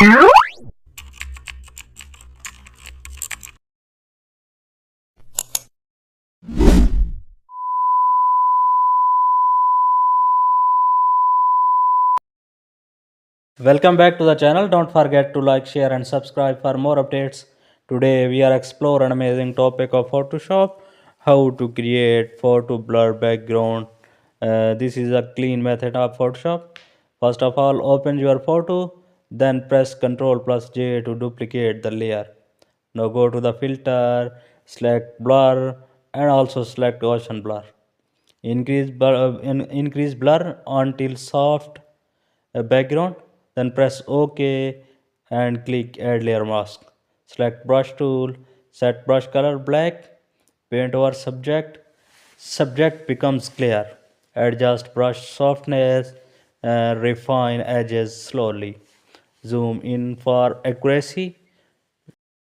Welcome back to the channel. Don't forget to like, share and subscribe for more updates. Today we are exploring an amazing topic of Photoshop, how to create photo blur background. This is a clean method of Photoshop. First of all, open your photo, then press Ctrl plus J to duplicate the layer. Now go to the filter, select blur and also select Gaussian blur. Increase blur until soft background, then press OK and click add layer mask. Select brush tool, set brush color black, paint over subject becomes clear. Adjust brush softness and refine edges slowly. Zoom in for accuracy.